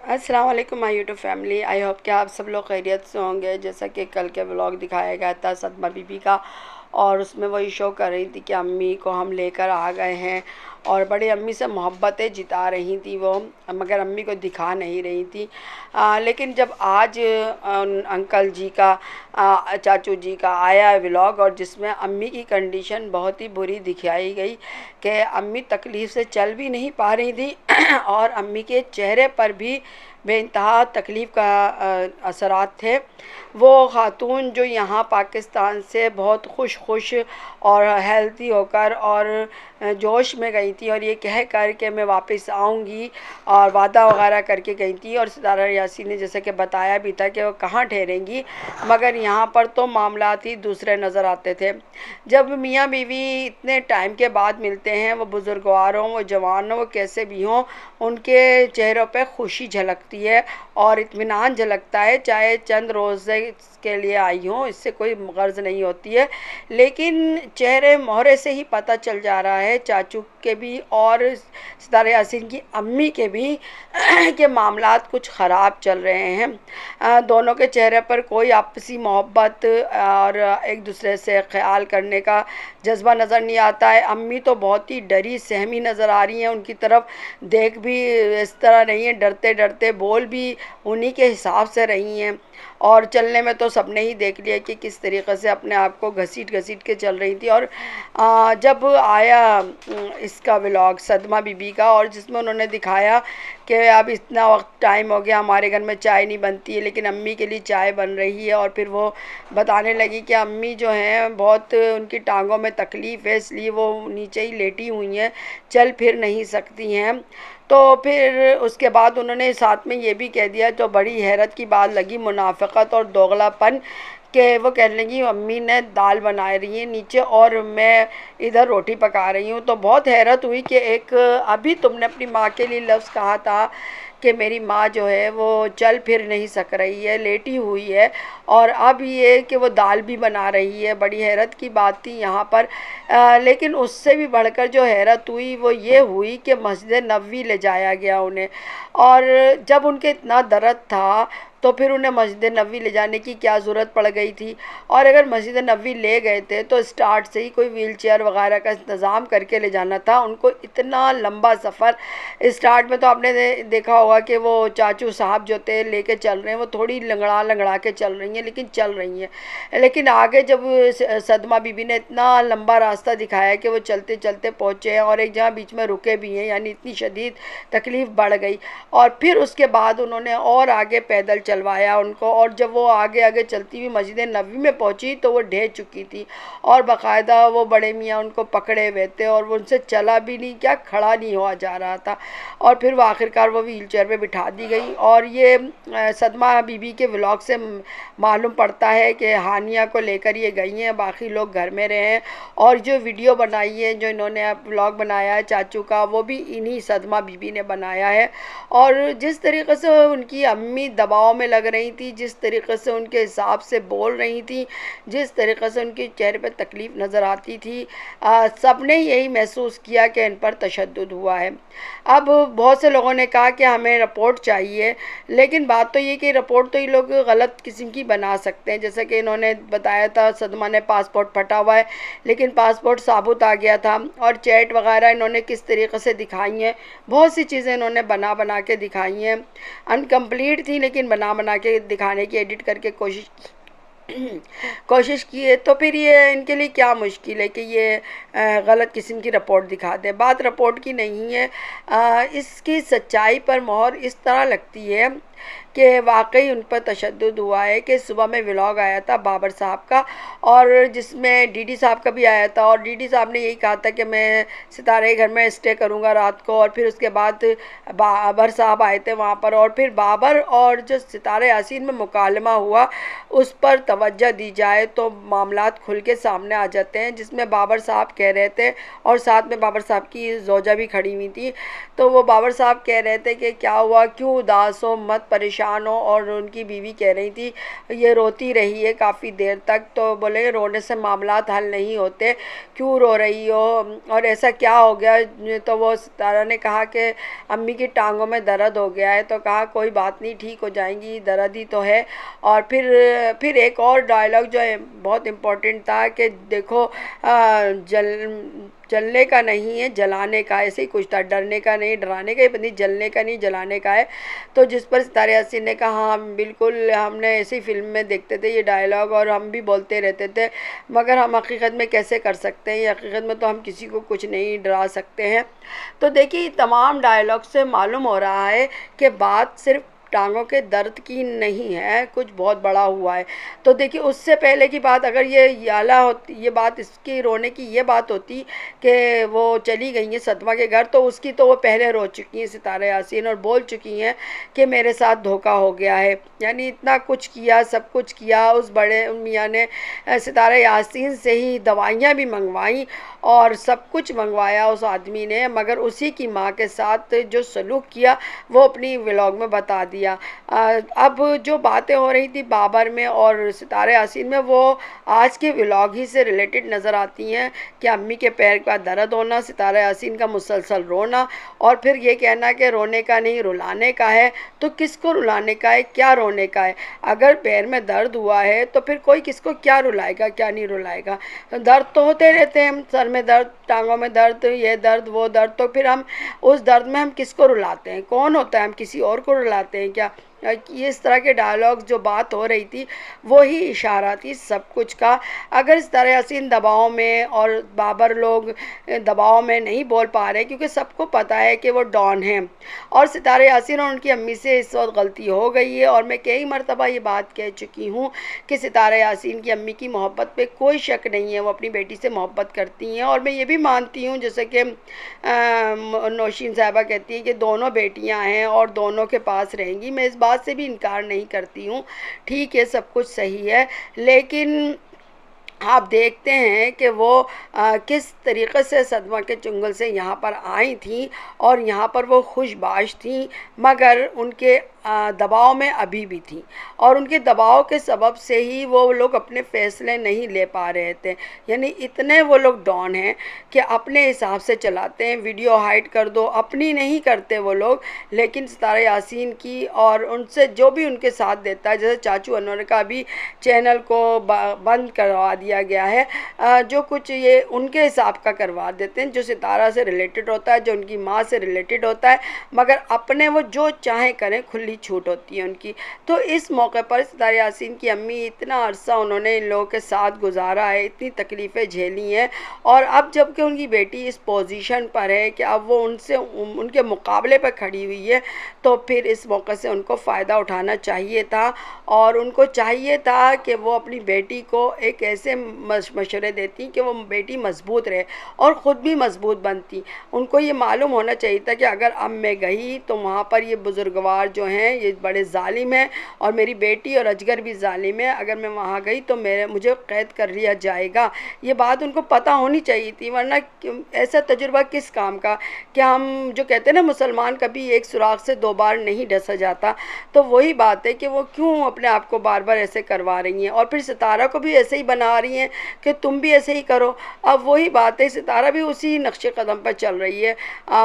अस्सलाम वालेकुम my YouTube family. I hope कि आप सब लोग खैरियत से होंगे। जैसा कि कल के व्लॉग दिखाया गया था सदमा बीबी का, और उसमें वही शो कर रही थी कि अम्मी को हम लेकर आ गए हैं और बड़ी अम्मी से मोहब्बतें जिता रही थी वो, मगर अम्मी को दिखा नहीं रही थी। लेकिन जब आज अंकल जी का चाचू जी का आया व्लॉग, और जिसमें अम्मी की कंडीशन बहुत ही बुरी दिखाई गई कि अम्मी तकलीफ़ से चल भी नहीं पा रही थी और अम्मी के चेहरे पर भी बेइंतहा तकलीफ़ का असरात थे। वो ख़ातून जो यहाँ पाकिस्तान से बहुत खुश और हेल्थी होकर और जोश में गई थी, और ये कह कर के मैं वापस आऊँगी और वादा वगैरह करके गई थी, और सितारा यासीन ने जैसे कि बताया भी था कि वो कहाँ ठहरेंगी, मगर यहाँ पर तो मामलात ही दूसरे नज़र आते थे। जब मियाँ बीवी इतने टाइम के बाद मिलते हैं, वो बुज़ुर्गवार हों, वो जवान हों, वो कैसे भी हों, उनके चेहरों पे खुशी झलकती है और इत्मीनान झलकता है। चाहे चंद रोज़े के लिए आई हों, इससे कोई गर्ज नहीं होती है, लेकिन चेहरे मोहरे से ही पता चल जा रहा है चाचू के भी और सितारा यासीन की अम्मी के भी कि मामलात कुछ ख़राब चल रहे हैं। दोनों के चेहरे पर कोई आपसी मोहब्बत और एक दूसरे से ख्याल करने का जज्बा नज़र नहीं आता है। अम्मी तो बहुत ही डरी सहमी नज़र आ रही हैं, उनकी तरफ देख भी इस तरह नहीं है, डरते डरते बोल भी उन्हीं के हिसाब से रही हैं, और चलने में तो सबने ही देख लिया कि किस तरीक़े से अपने आप को घसीट घसीट के चल रही थी। और जब आया इसका व्लॉग सदमा बीबी का, और जिसमें उन्होंने दिखाया कि अब इतना वक्त टाइम हो गया, हमारे घर में चाय नहीं बनती है लेकिन अम्मी के लिए चाय बन रही है, और फिर वो बताने लगी कि अम्मी जो हैं बहुत उनकी टांगों में तकलीफ़ है, इसलिए वो नीचे ही लेटी हुई हैं, चल फिर नहीं सकती हैं। तो फिर उसके बाद उन्होंने साथ में ये भी कह दिया, तो बड़ी हैरत की बात लगी, मुनाफ़िक़त और दोगलापन, कि वो कहने लगी अम्मी ने दाल बना रही है नीचे और मैं इधर रोटी पका रही हूँ। तो बहुत हैरत हुई कि एक अभी तुमने अपनी माँ के लिए लफ्ज़ कहा था कि मेरी माँ जो है वो चल फिर नहीं सक रही है, लेटी हुई है, और अब ये कि वो दाल भी बना रही है। बड़ी हैरत की बात थी यहाँ पर। लेकिन उससे भी बढ़कर जो हैरत हुई वो ये हुई कि मस्जिद नबवी ले जाया गया उन्हें, और जब उनके इतना दर्द था तो फिर उन्हें मस्जिद नबवी ले जाने की क्या ज़रूरत पड़ गई थी। और अगर मस्जिद नबवी ले गए थे तो स्टार्ट से ही कोई व्हील चेयर वगैरह का इंतज़ाम करके ले जाना था उनको। इतना लंबा सफ़र, स्टार्ट में तो आपने देखा होगा कि वो चाचू साहब जो थे लेके चल रहे हैं, वो थोड़ी लंगड़ा लंगड़ा के चल रही हैं, लेकिन चल रही हैं। लेकिन आगे जब सदमा बीबी ने इतना लंबा रास्ता दिखाया कि वो चलते चलते पहुँचे हैं, और एक जगह बीच में रुके भी हैं, यानी इतनी शदीद तकलीफ़ बढ़ गई। और फिर उसके बाद उन्होंने और आगे पैदल चलवाया उनको, और जब वो आगे आगे चलती हुई मस्जिद नबवी में पहुंची तो वो ढह चुकी थी, और बाकायदा वो बड़े मियाँ उनको पकड़े हुए थे, और वो उनसे चला भी नहीं, क्या खड़ा नहीं हुआ जा रहा था। और फिर वो आखिरकार वो व्हील चेयर पर बिठा दी गई। और ये सदमा बीबी के व्लॉग से मालूम पड़ता है कि हानिया को लेकर ये गई हैं, बाकी लोग घर में रहे हैं। और जो वीडियो बनाई है, जो इन्होंने व्लॉग बनाया है चाचू का, वो भी इन्हीं सदमा बीबी ने बनाया है। और जिस तरीक़े से उनकी अम्मी दबाव में लग रही थी, जिस तरीक़े से उनके हिसाब से बोल रही थी, जिस तरीक़े से उनके चेहरे पर तकलीफ़ नज़र आती थी, सब ने यही महसूस किया कि इन पर तशद्दुद हुआ है। अब बहुत से लोगों ने कहा कि हमें रिपोर्ट चाहिए, लेकिन बात तो ये कि रिपोर्ट तो ये लोग गलत किस्म की बना सकते हैं। जैसे कि इन्होंने बताया था सदमा ने पासपोर्ट फटा हुआ है, लेकिन पासपोर्ट साबुत आ गया था। और चैट वगैरह इन्होंने किस तरीक़े से दिखाई हैं, बहुत सी चीज़ें इन्होंने बना बना के दिखाई हैं, अनकम्प्लीट थी लेकिन बना बना के दिखाने की, एडिट करके कोशिश की है। तो फिर ये इनके लिए क्या मुश्किल है कि ये गलत किस्म की रिपोर्ट दिखा दे। बात रिपोर्ट की नहीं है, इसकी सच्चाई पर मोहर इस तरह लगती है कि वाकई उन पर तशद्दुद हुआ है। कि सुबह में व्लॉग आया था बाबर साहब का, और जिसमें डीडी साहब का भी आया था, और डीडी साहब ने यही कहा था कि मैं सितारे घर में स्टे करूंगा रात को। और फिर उसके बाद बाबर साहब आए थे वहाँ पर, और फिर बाबर और जो सितारे यासीन में मुकालमा हुआ उस पर तवज्जो दी जाए तो मामलात खुल के सामने आ जाते हैं। जिसमें बाबर साहब कह रहे थे, और साथ में बाबर साहब की जोजा भी खड़ी हुई थी, तो वो बाबर साहब कह रहे थे कि क्या हुआ, क्यों उदास हो, मत परेशान हो और उनकी बीवी कह रही थी ये रोती रही है काफ़ी देर तक, तो बोले रोने से मामलात हल नहीं होते, क्यों रो रही हो और ऐसा क्या हो गया। तो वो सितारा ने कहा कि अम्मी की टांगों में दर्द हो गया है। तो कहा कोई बात नहीं, ठीक हो जाएंगी, दर्द ही तो है। और फिर एक और डायलॉग जो है बहुत इम्पोर्टेंट था कि देखो जलने का नहीं है जलाने का, ऐसे ही कुछ था, डरने का नहीं डराने का, ही पता नहीं जलने का नहीं जलाने का है। तो जिस पर सितारे यासीन ने कहा हाँ बिल्कुल, हमने ऐसी फिल्म में देखते थे ये डायलॉग और हम भी बोलते रहते थे, मगर हम हकीकत में कैसे कर सकते हैं, हकीकत में तो हम किसी को कुछ नहीं डरा सकते हैं। तो देखिए तमाम डायलॉग से मालूम हो रहा है कि बात सिर्फ टांगों के दर्द की नहीं है, कुछ बहुत बड़ा हुआ है। तो देखिए उससे पहले की बात अगर ये याला होती, ये बात इसकी रोने की ये बात होती कि वो चली गई हैं सदमा के घर, तो उसकी तो वो पहले रो चुकी हैं सितारे यासीन और बोल चुकी हैं कि मेरे साथ धोखा हो गया है। यानी इतना कुछ किया, सब कुछ किया, उस बड़े मियाँ ने सितारे यासीन से ही दवाइयाँ भी मंगवाई और सब कुछ मंगवाया उस आदमी ने, मगर उसी की माँ के साथ जो सलूक किया वो अपनी व्लॉग में बता दिया। अब जो बातें हो रही थी बाबर में और सितारे यासीन में, वो आज के व्लॉग ही से रिलेटेड नज़र आती हैं कि अम्मी के पैर का दर्द होना, सितारे यासीन का मुसलसल रोना और फिर ये कहना कि रोने का नहीं रुलाने का है। तो किसको रुलाने का है, क्या रोने का है? अगर पैर में दर्द हुआ है तो फिर कोई किसको क्या रुलाएगा, क्या नहीं रुलाएगा। दर्द तो होते रहते हैं, सर में दर्द, टांगों में दर्द, ये दर्द वो दर्द, तो फिर हम उस दर्द में हम किसको रुलाते हैं, कौन होता है, हम किसी और को रुलाते हैं क्या? ये इस तरह के डायलॉग जो बात हो रही थी वो ही इशारा थी सब कुछ का। अगर सितारे यासीन दबाव में और बाबर लोग दबाव में नहीं बोल पा रहे क्योंकि सबको पता है कि वो डॉन हैं और सितारे यासीन और उनकी अम्मी से इस वक्त गलती हो गई है। और मैं कई मरतबा ये बात कह चुकी हूँ कि सितारे यासीन की अम्मी की मोहब्बत पे कोई शक नहीं है, वो अपनी बेटी से मोहब्बत करती हैं। और मैं ये भी मानती हूँ जैसे कि नौशीन साहिबा कहती है कि दोनों बेटियाँ हैं और दोनों के पास रहेंगी, मैं इस बात से भी इनकार नहीं करती हूँ। ठीक है, सब कुछ सही है, लेकिन आप देखते हैं कि वो किस तरीक़े से सदमा के चुंगल से यहाँ पर आई थी और यहाँ पर वो खुशबाश थी, मगर उनके दबाव में अभी भी थी और उनके दबाव के सबब से ही वो लोग अपने फ़ैसले नहीं ले पा रहे थे। यानी इतने वो लोग डॉन हैं कि अपने हिसाब से चलाते हैं, वीडियो हाइड कर दो, अपनी नहीं करते वो लोग, लेकिन सितारे यासीन की और उनसे जो भी उनके साथ देता है, जैसे चाचू अनवर का भी चैनल को बंद करवा दिया गया है, जो कुछ ये उनके हिसाब का करवा देते हैं, जो सितारा से रिलेटेड होता है, जो उनकी माँ से रिलेटेड होता है, मगर अपने वो जो चाहें करें, खुली छूट होती है उनकी। तो इस मौके पर सितारे यासीन की अम्मी इतना अरसा उन्होंने इन लोगों के साथ गुजारा है, इतनी तकलीफ़ें झेली हैं और अब जबकि उनकी बेटी इस पोजीशन पर है कि अब वो उनसे उनके मुकाबले पर खड़ी हुई है, तो फिर इस मौके से उनको फ़ायदा उठाना चाहिए था और उनको चाहिए था कि वो अपनी बेटी को एक ऐसे मशवरे देती कि वो बेटी मजबूत रहे और ख़ुद भी मजबूत बनती। उनको ये मालूम होना चाहिए था कि अगर अब मैं गई तो वहाँ पर ये बुजुर्गवार जो हैं ये बड़े ज़ालिम हैं और मेरी बेटी और अजगर भी ज़ालिम है, अगर मैं वहाँ गई तो मुझे क़ैद कर लिया जाएगा। ये बात उनको पता होनी चाहिए थी, वरना ऐसा तजुर्बा किस काम का। क्या हम जो कहते हैं ना मुसलमान कभी एक सुराख से दो बार नहीं डसा जाता, तो वही बात है कि वो क्यों अपने आप को बार बार ऐसे करवा रही हैं और फिर सितारा को भी ऐसे ही बना रही हैं कि तुम भी ऐसे ही करो। अब वही बात है, सितारा भी उसी नक्शे कदम पर चल रही है।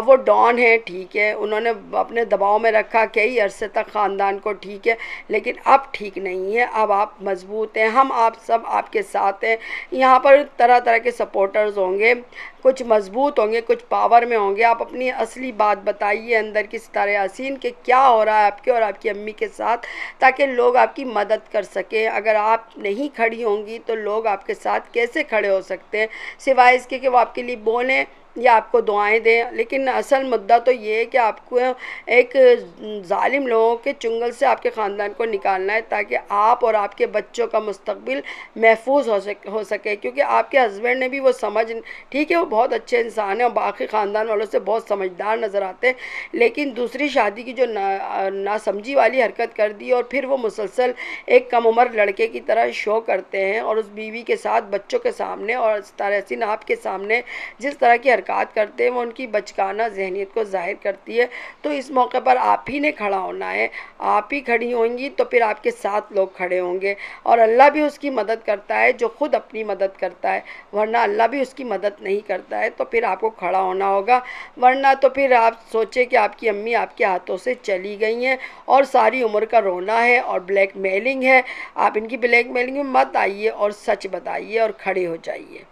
वो डॉन है, ठीक है, उन्होंने अपने दबाव में रखा कई अरसे तक ख़ानदान को, ठीक है, लेकिन अब ठीक नहीं है। अब आप मजबूत हैं, हम आप सब आपके साथ हैं। यहाँ पर तरह तरह के सपोर्टर्स होंगे, कुछ मजबूत होंगे, कुछ पावर में होंगे। आप अपनी असली बात बताइए अंदर की सितारे यासीन के क्या हो रहा है आपके और आपकी अम्मी के साथ, ताकि लोग आपकी मदद कर सकें। अगर आप नहीं खड़ी होंगी तो लोग आपके साथ कैसे खड़े हो सकते हैं, सिवाय इसके कि वो आपके लिए बोलें या आपको दुआएं दें। लेकिन असल मुद्दा तो ये है कि आपको एक जालिम लोगों के चुंगल से आपके ख़ानदान को निकालना है ताकि आप और आपके बच्चों का मुस्तकबिल महफूज हो सके। क्योंकि आपके हस्बैंड ने भी वो समझ, ठीक है, वो बहुत अच्छे इंसान हैं और बाकी ख़ानदान वालों से बहुत समझदार नज़र आते हैं, लेकिन दूसरी शादी की जो नासमझी वाली हरकत कर दी और फिर वो मुसलसल एक कम उम्र लड़के की तरह शो करते हैं और उस बीवी के साथ बच्चों के सामने और सितारे यासीन आपके सामने जिस तरह की हरकत मुलाकात करते हैं वो उनकी बचकाना ज़हनियत को ज़ाहिर करती है। तो इस मौके पर आप ही ने खड़ा होना है, आप ही खड़ी होंगी तो फिर आपके साथ लोग खड़े होंगे, और अल्लाह भी उसकी मदद करता है जो ख़ुद अपनी मदद करता है, वरना अल्लाह भी उसकी मदद नहीं करता है। तो फिर आपको खड़ा होना होगा, वरना तो फिर आप सोचें कि आपकी अम्मी आपके हाथों से चली गई हैं और सारी उम्र का रोना है और ब्लैकमेलिंग है। आप इनकी ब्लैकमेलिंग में मत आइए और सच बताइए और खड़े हो जाइए।